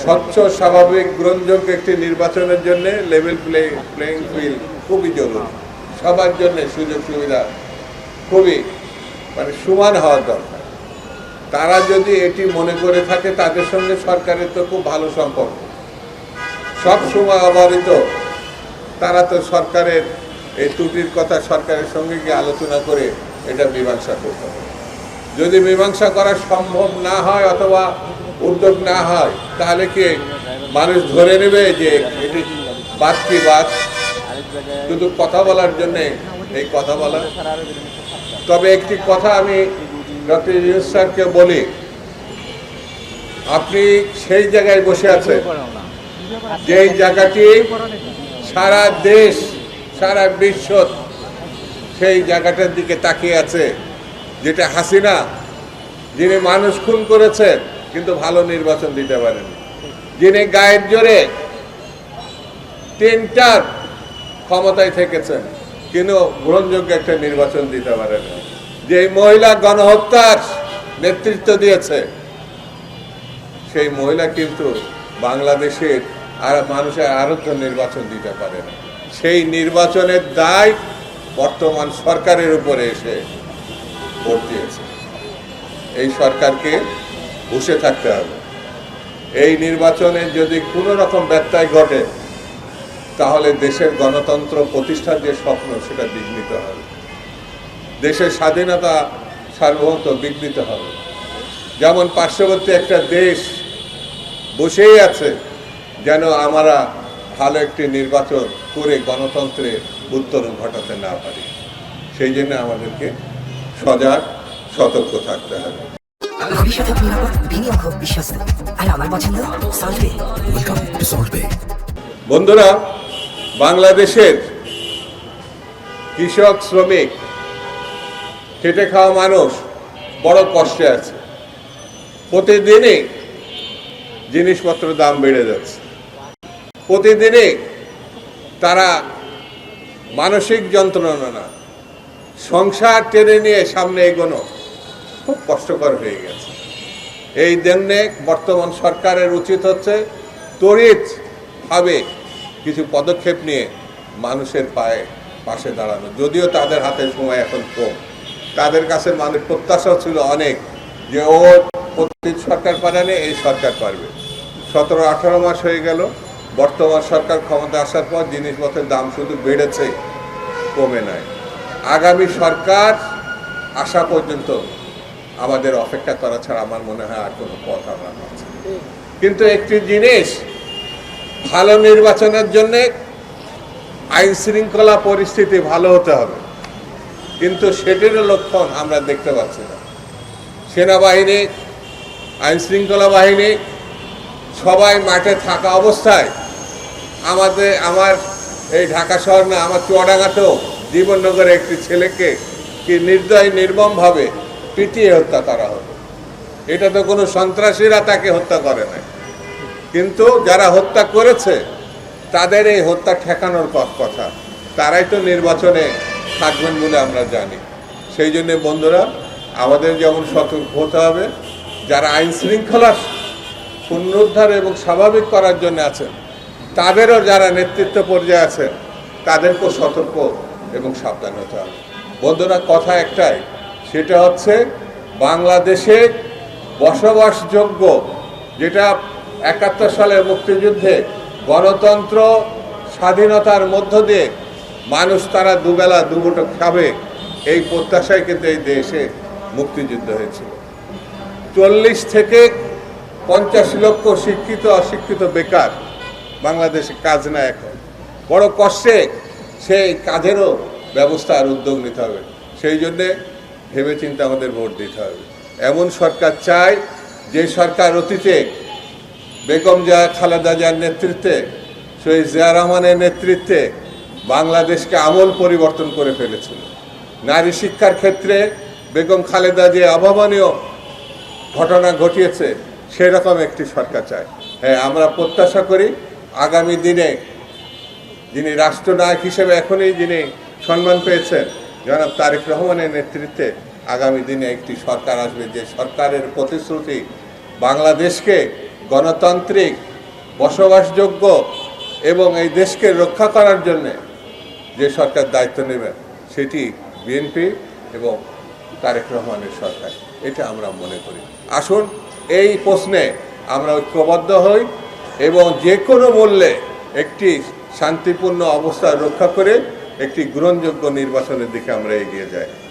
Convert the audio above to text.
স্বচ্ছ স্বাভাবিক গ্রহণযোগ্য একটি নির্বাচনের জন্য লেভেল প্লেইং ফিল্ড খুবই জরুরি। সবার জন্য সুযোগ সুবিধা খুবই সমান হওয়ার দরকার। তারা যদি এটি মনে করে থাকে, তাদের সঙ্গে সরকারের তো খুব ভালো সম্পর্ক, সব সময় অবারিত। তারা তো সরকারের এই ত্রুটির কথা সরকারের সঙ্গে গিয়ে আলোচনা করে এটা মীমাংসা করতে হবে। যদি মীমাংসা করা সম্ভব না হয় অথবা উদ্যোগ না হয়, তাহলে কি মানুষ ধরে নেবে যে এটি বাদ কি বাদ, শুধু কথা বলার জন্য এই কথা বলা? তবে একটি কথা আমি ডক্টর ইউনূস স্যারকে বলি, আপনি সেই জায়গায় বসে আছেন যেই জায়গাটি সারা দেশ সারা বিশ্ব সেই জায়গাটার দিকে তাকিয়ে আছে, যেটা হাসিনা, যিনি মানুষ খুন করেছেন কিন্তু ভালো নির্বাচন দিতে পারেন, যিনি গায়ের জোরে 3টার ক্ষমতায় থেকেছেন কিন্তু গ্রহণযোগ্য একটা নির্বাচন দিতে পারেন, যে মহিলা গণহত্যার নেতৃত্ব দিয়েছে, সেই মহিলা কিন্তু বাংলাদেশের আর মানুষের আরাধ্য নির্বাচন দিতে পারে না। সেই নির্বাচনের দায় বর্তমান সরকারের উপরে এসে ভোট দিয়েছে। এই সরকারকে বসে থাকতে হবে। এই নির্বাচনে যদি কোনো রকম ব্যত্যয় ঘটে, তাহলে দেশের গণতন্ত্র প্রতিষ্ঠার যে স্বপ্ন সেটা বিঘ্নিত হবে, দেশের স্বাধীনতা সার্বভৌমত্ব বিঘ্নিত হবে। যেমন পার্শ্ববর্তী একটা দেশ বসেই আছে যেন আমরা ভালো একটি নির্বাচন করে গণতন্ত্রের উত্তরণ ঘটাতে না পারি। সেই জন্য আমাদেরকে সজাগ সতর্ক থাকতে হবে। ভবিষ্যতে নিরাপদ, বিনিয়োগ হোক বিশ্বস্ত, আর আমার পছন্দ সল্টবে। Welcome to সল্টবে। বন্ধুরা, বাংলাদেশের কৃষক, শ্রমিক, খেটে খাওয়া মানুষ বড় কষ্টে আছে। প্রতিদিনই জিনিসপত্রের দাম বেড়ে যাচ্ছে। প্রতিদিনই তারা মানসিক যন্ত্রণা, সংসার টেনে নিয়ে সামনে এগোনো খুব কষ্টকর হয়ে গেছে। এই জন্যে বর্তমান সরকারের উচিত হচ্ছে ত্বরিতভাবে কিছু পদক্ষেপ নিয়ে মানুষের পাশে দাঁড়ানো। যদিও তাদের হাতে সময় এখন কম, তাদের কাছে মানুষ প্রত্যাশা ছিল অনেক যে ও সরকার পারেনি, এই সরকার পারবে। 17-18 মাস হয়ে গেল বর্তমান সরকার ক্ষমতা আসার পর জিনিসপত্রের দাম শুধু বেড়েছে, কমে নাই। আগামী সরকার আসা পর্যন্ত আমাদের অপেক্ষা করা ছাড়া আমার মনে হয় আর কোনো পথ আমরা পাচ্ছি। কিন্তু একটি জিনিস, ভালো নির্বাচনের জন্যে আইন শৃঙ্খলা পরিস্থিতি ভালো হতে হবে, কিন্তু সেটিরও লক্ষণ আমরা দেখতে পাচ্ছি না। সেনাবাহিনী, আইন শৃঙ্খলা বাহিনী সবাই মাঠে থাকা অবস্থায় আমার এই ঢাকা শহর না, আমার চুয়াডাঙ্গাতেও জীবননগরে একটি ছেলেকে কি নির্মমভাবে পিটিয়ে হত্যা করা হলো। এটা তো কোনো সন্ত্রাসীরা তাকে হত্যা করে নাই, কিন্তু যারা হত্যা করেছে তাদের এই হত্যা ঠেকানোর কথা, তারাই তো নির্বাচনে থাকবেন বলে আমরা জানি। সেই জন্য বন্ধুরা, আমাদের যেমন সতর্ক হতে হবে, যারা আইন শৃঙ্খলা পুনরুদ্ধার এবং স্বাভাবিক করার জন্য আছেন, তাদেরও যারা নেতৃত্ব পর্যায়ে আছেন, তাদেরকেও সতর্ক এবং সাবধান হতে হবে। বন্ধুরা, কথা একটাই, সেটা হচ্ছে বাংলাদেশে বসবাসযোগ্য, যেটা 71 সালের মুক্তিযুদ্ধে গণতন্ত্র স্বাধীনতার মধ্য দিয়ে মানুষ তারা দুবেলা দুমুঠো খাবে, এই প্রত্যাশায় কিন্তু এই দেশে মুক্তিযুদ্ধ হয়েছিল। 40 থেকে 50 লক্ষ শিক্ষিত অশিক্ষিত বেকার বাংলাদেশে, কাজ না, এখন বড় কষ্টে। সেই কাজেরও ব্যবস্থা আর উদ্যোগ নিতে হবে। সেই জন্যে ভেবেচিন্তে আমাদের ভোট দিতে হবে। এমন সরকার চাই যে সরকার অতীতে বেগম খালেদা জিয়ার নেতৃত্বে, শহীদ জিয়া রহমানের নেতৃত্বে বাংলাদেশকে আমূল পরিবর্তন করে ফেলেছিল। নারী শিক্ষার ক্ষেত্রে বেগম খালেদা জিয়া অভাবনীয় ঘটনা ঘটিয়েছে, সেরকম একটি সরকার চাই। হ্যাঁ, আমরা প্রত্যাশা করি আগামী দিনে যিনি রাষ্ট্রনায়ক হিসেবে এখনই যিনি সম্মান পেয়েছেন, জনাব তারেক রহমানের নেতৃত্বে আগামী দিনে একটি সরকার আসবে, যে সরকারের প্রতিশ্রুতি বাংলাদেশকে গণতান্ত্রিক বসবাসযোগ্য এবং এই দেশকে রক্ষা করার জন্য যে সরকার দায়িত্ব নেবে সেটি বিএনপি এবং তারেক রহমানের সরকার, এটা আমরা মনে করি। আসুন এই প্রশ্নে আমরা ঐক্যবদ্ধ হই এবং যে কোনো মূল্যে একটি শান্তিপূর্ণ অবস্থা রক্ষা করে একটি গ্রহণযোগ্য নির্বাচনের দিকে আমরা এগিয়ে যাই।